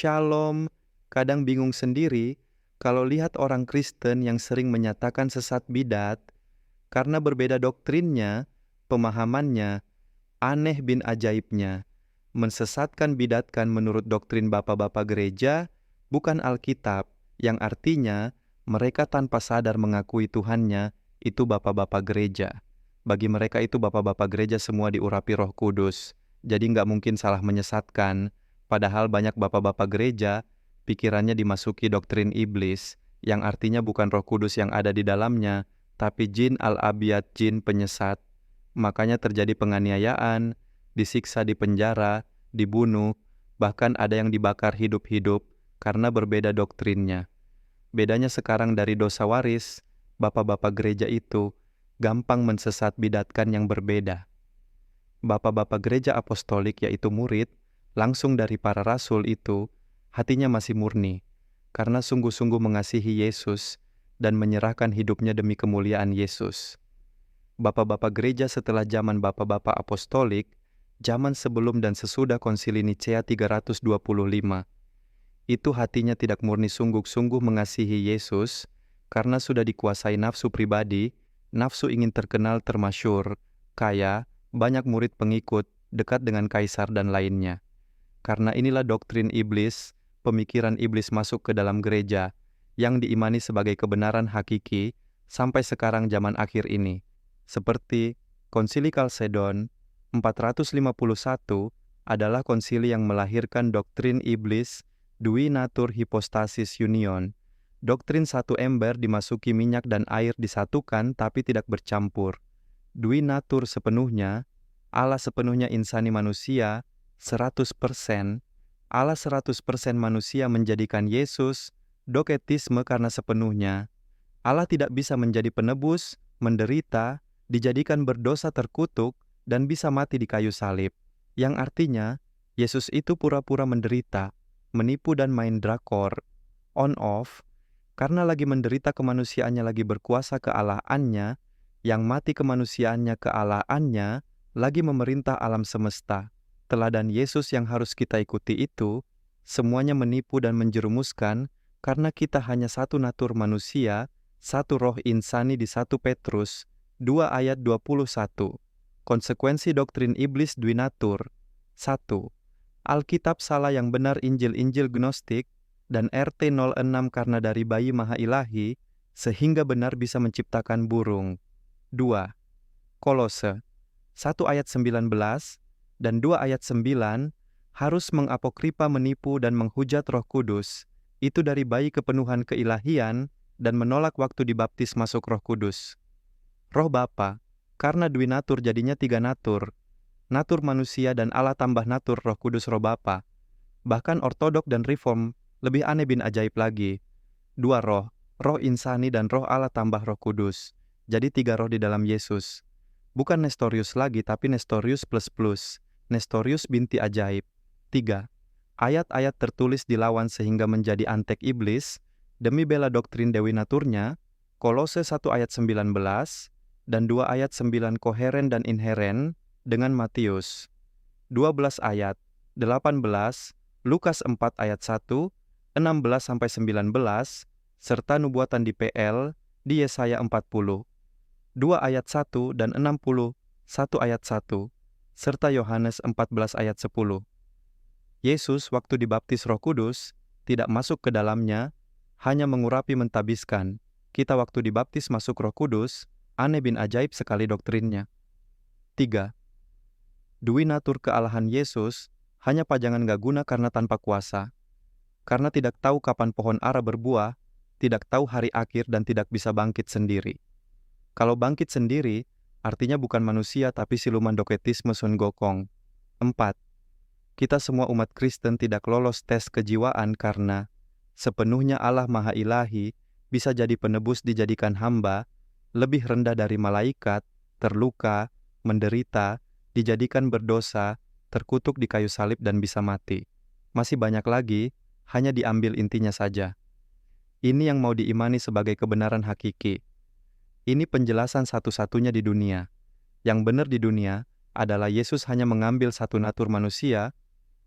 Shalom, kadang bingung sendiri kalau lihat orang Kristen yang sering menyatakan sesat bidat karena berbeda doktrinnya, pemahamannya, aneh bin ajaibnya, mensesatkan bidatkan menurut doktrin bapak-bapak gereja, bukan Alkitab, yang artinya mereka tanpa sadar mengakui Tuhannya itu bapak-bapak gereja. Bagi mereka itu bapak-bapak gereja semua diurapi Roh Kudus, jadi nggak mungkin salah menyesatkan. Padahal banyak bapak-bapak gereja, pikirannya dimasuki doktrin iblis, yang artinya bukan Roh Kudus yang ada di dalamnya, tapi jin al-abiyat, jin penyesat. Makanya terjadi penganiayaan, disiksa di penjara, dibunuh, bahkan ada yang dibakar hidup-hidup karena berbeda doktrinnya. Bedanya sekarang dari dosa waris, bapak-bapak gereja itu gampang mensesat bidatkan yang berbeda. Bapak-bapak gereja apostolik yaitu murid, langsung dari para rasul itu, hatinya masih murni, karena sungguh-sungguh mengasihi Yesus dan menyerahkan hidupnya demi kemuliaan Yesus. Bapak-bapak gereja setelah zaman bapak-bapak apostolik, zaman sebelum dan sesudah konsili Nicea 325, itu hatinya tidak murni sungguh-sungguh mengasihi Yesus, karena sudah dikuasai nafsu pribadi, nafsu ingin terkenal termasyur, kaya, banyak murid pengikut, dekat dengan kaisar dan lainnya. Karena inilah doktrin iblis, pemikiran iblis masuk ke dalam gereja, yang diimani sebagai kebenaran hakiki, sampai sekarang zaman akhir ini. Seperti Konsili Kalsedon 451 adalah konsili yang melahirkan doktrin iblis, Dui Natur Hypostasis Union. Doktrin satu ember dimasuki minyak dan air disatukan tapi tidak bercampur. Dui Natur sepenuhnya, Allah sepenuhnya insani manusia, 100%, Allah 100% manusia menjadikan Yesus, doketisme karena sepenuhnya. Allah tidak bisa menjadi penebus, menderita, dijadikan berdosa terkutuk, dan bisa mati di kayu salib. Yang artinya, Yesus itu pura-pura menderita, menipu dan main drakor, on-off, karena lagi menderita kemanusiaannya lagi berkuasa kealahannya, yang mati kemanusiaannya kealahannya, lagi memerintah alam semesta. Teladan Yesus yang harus kita ikuti itu, semuanya menipu dan menjerumuskan, karena kita hanya satu natur manusia, satu roh insani di 1 Petrus 2 ayat 21. Konsekuensi doktrin iblis Dui Natur. 1. Alkitab salah yang benar Injil-Injil Gnostik dan RT 06 karena dari bayi Maha Ilahi, sehingga benar bisa menciptakan burung. 2. Kolose 1 ayat 19 dan 2 ayat 9 harus mengapokripa menipu dan menghujat Roh Kudus, itu dari bayi kepenuhan keilahian dan menolak waktu dibaptis masuk Roh Kudus. Roh Bapa, karena Dui Natur jadinya 3 natur, natur manusia dan Allah tambah natur Roh Kudus Roh Bapa. Bahkan ortodok dan reform lebih aneh bin ajaib lagi. 2 roh, roh insani dan roh Allah tambah Roh Kudus. Jadi 3 roh di dalam Yesus. Bukan Nestorius lagi, tapi Nestorius plus, Nestorius binti ajaib. 3. Ayat-ayat tertulis dilawan sehingga menjadi antek iblis, demi bela doktrin Dewi Naturnya, Kolose 1 ayat 19, dan 2 ayat 9 koheren dan inheren, dengan Matius. 12 ayat, 18, Lukas 4 ayat 1, 16-19, serta nubuatan di PL, di Yesaya 40. 2 ayat 1 dan 60, 1 ayat 1, serta Yohanes 14 ayat 10. Yesus waktu dibaptis Roh Kudus, tidak masuk ke dalamnya, hanya mengurapi mentabiskan. Kita waktu dibaptis masuk Roh Kudus, aneh bin ajaib sekali doktrinnya. 3. Dui Natur kealahan Yesus, hanya pajangan gak guna karena tanpa kuasa. Karena tidak tahu kapan pohon ara berbuah, tidak tahu hari akhir dan tidak bisa bangkit sendiri. Kalau bangkit sendiri, artinya bukan manusia tapi siluman doketisme Sun Gokong. 4. Kita semua umat Kristen tidak lolos tes kejiwaan karena sepenuhnya Allah Maha Ilahi bisa jadi penebus dijadikan hamba, lebih rendah dari malaikat, terluka, menderita, dijadikan berdosa, terkutuk di kayu salib dan bisa mati. Masih banyak lagi, hanya diambil intinya saja. Ini yang mau diimani sebagai kebenaran hakiki. Ini penjelasan satu-satunya di dunia. Yang benar di dunia adalah Yesus hanya mengambil satu natur manusia,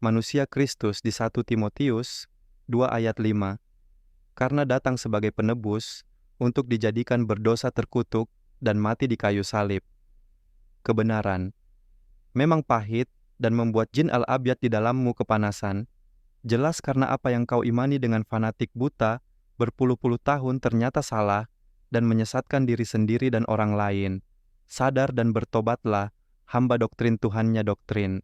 manusia Kristus di 1 Timotius 2 ayat 5. Karena datang sebagai penebus untuk dijadikan berdosa terkutuk dan mati di kayu salib. Kebenaran. Memang pahit dan membuat jin al-abyad di dalammu kepanasan. Jelas karena apa yang kau imani dengan fanatik buta berpuluh-puluh tahun ternyata salah dan menyesatkan diri sendiri dan orang lain. Sadar dan bertobatlah, hamba doktrin Tuhannya doktrin.